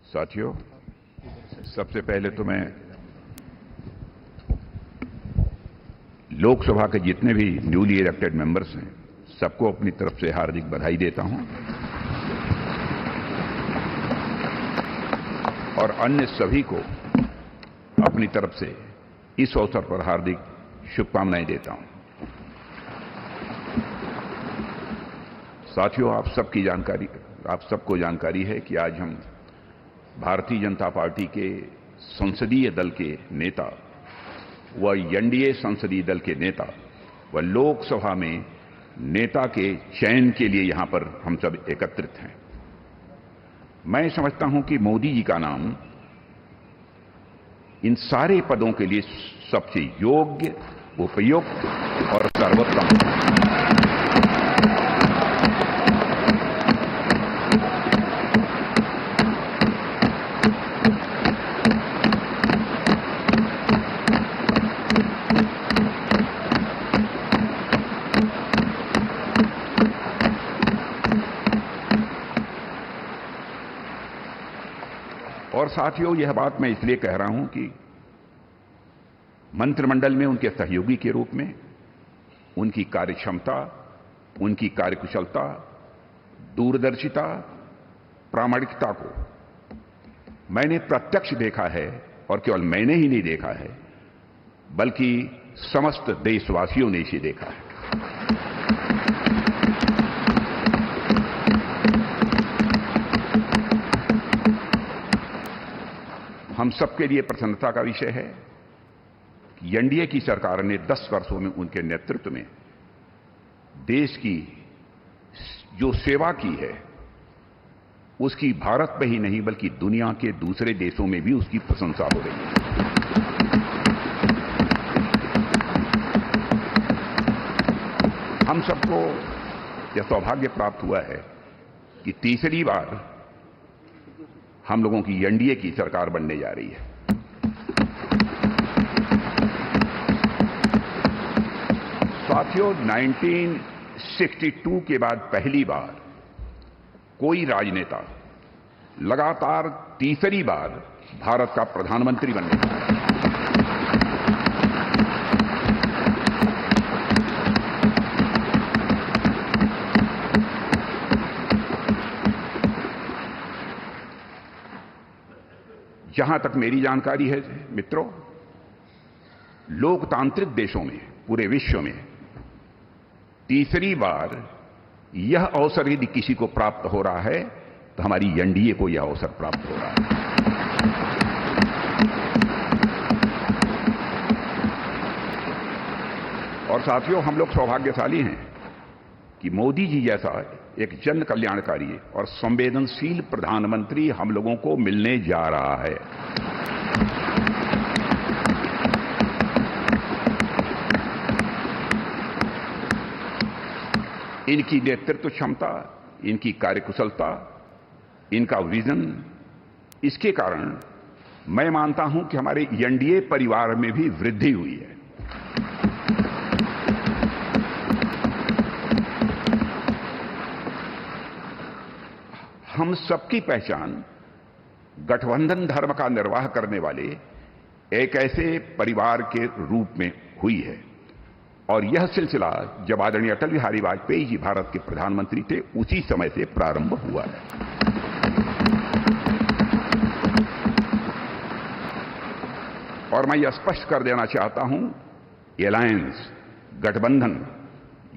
साथियों, सबसे पहले तो मैं लोकसभा के जितने भी न्यूली इलेक्टेड मेंबर्स हैं, सबको अपनी तरफ से हार्दिक बधाई देता हूं और अन्य सभी को अपनी तरफ से इस अवसर पर हार्दिक शुभकामनाएं देता हूं। साथियों, आप सबको जानकारी है कि आज हम भारतीय जनता पार्टी के संसदीय दल के नेता व एनडीए संसदीय दल के नेता व लोकसभा में नेता के चयन के लिए यहां पर हम सब एकत्रित हैं। मैं समझता हूं कि मोदी जी का नाम इन सारे पदों के लिए सबसे योग्य, उपयुक्त और सर्वोत्तम है। और साथियों, यह बात मैं इसलिए कह रहा हूं कि मंत्रिमंडल में उनके सहयोगी के रूप में उनकी कार्यक्षमता, उनकी कार्यकुशलता, दूरदर्शिता, प्रामाणिकता को मैंने प्रत्यक्ष देखा है और केवल मैंने ही नहीं देखा है, बल्कि समस्त देशवासियों ने इसे देखा है। हम सबके लिए प्रसन्नता का विषय है कि एनडीए की सरकार ने 10 वर्षों में उनके नेतृत्व में देश की जो सेवा की है, उसकी भारत में ही नहीं बल्कि दुनिया के दूसरे देशों में भी उसकी प्रशंसा हो रही है। हम सबको यह सौभाग्य प्राप्त हुआ है कि तीसरी बार हम लोगों की एनडीए की सरकार बनने जा रही है। साथियों, 1962 के बाद पहली बार कोई राजनेता लगातार तीसरी बार भारत का प्रधानमंत्री बनने जा रहा है। जहां तक मेरी जानकारी है मित्रों, लोकतांत्रिक देशों में पूरे विश्व में तीसरी बार यह अवसर यदि किसी को प्राप्त हो रहा है तो हमारी एनडीए को यह अवसर प्राप्त हो रहा है। और साथियों, हम लोग सौभाग्यशाली हैं कि मोदी जी जैसा एक जन कल्याणकारी और संवेदनशील प्रधानमंत्री हम लोगों को मिलने जा रहा है। इनकी नेतृत्व क्षमता, इनकी कार्यकुशलता, इनका विजन, इसके कारण मैं मानता हूं कि हमारे एनडीए परिवार में भी वृद्धि हुई है। हम सबकी पहचान गठबंधन धर्म का निर्वाह करने वाले एक ऐसे परिवार के रूप में हुई है और यह सिलसिला जब आदरणीय अटल बिहारी वाजपेयी जी भारत के प्रधानमंत्री थे, उसी समय से प्रारंभ हुआ है। और मैं यह स्पष्ट कर देना चाहता हूं, एलायंस, गठबंधन,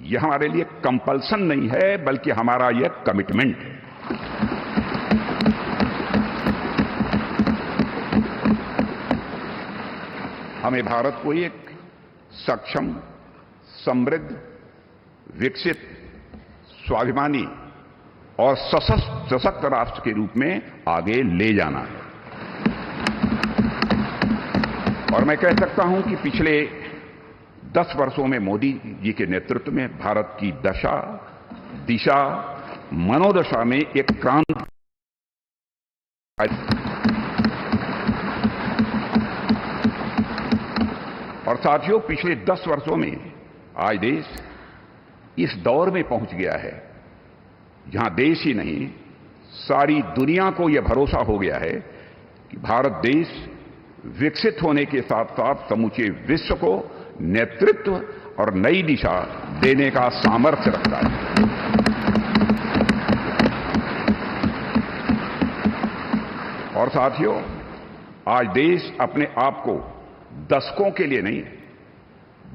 यह हमारे लिए कंपल्सन नहीं है बल्कि हमारा यह कमिटमेंट है। हमें भारत को एक सक्षम, समृद्ध, विकसित, स्वाभिमानी और सशक्त राष्ट्र के रूप में आगे ले जाना है। और मैं कह सकता हूं कि पिछले 10 वर्षों में मोदी जी के नेतृत्व में भारत की दशा, दिशा, मनोदशा में एक क्रांति। और साथियों, पिछले 10 वर्षों में आज देश इस दौर में पहुंच गया है जहां देश ही नहीं, सारी दुनिया को यह भरोसा हो गया है कि भारत देश विकसित होने के साथ साथ समूचे विश्व को नेतृत्व और नई दिशा देने का सामर्थ्य रखता है। और साथियों, आज देश अपने आप को दशकों के लिए नहीं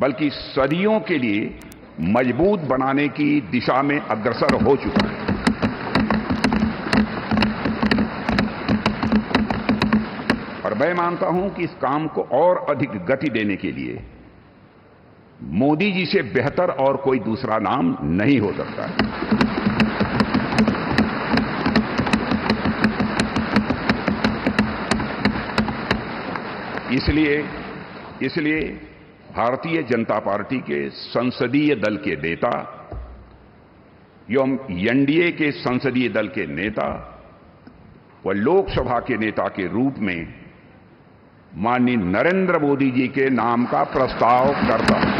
बल्कि सदियों के लिए मजबूत बनाने की दिशा में अग्रसर हो चुका है। और मैं मानता हूं कि इस काम को और अधिक गति देने के लिए मोदी जी से बेहतर और कोई दूसरा नाम नहीं हो सकता है। इसलिए भारतीय जनता पार्टी के संसदीय दल के नेता एवं एनडीए के संसदीय दल के नेता व लोकसभा के नेता के रूप में माननीय नरेंद्र मोदी जी के नाम का प्रस्ताव करता हूं।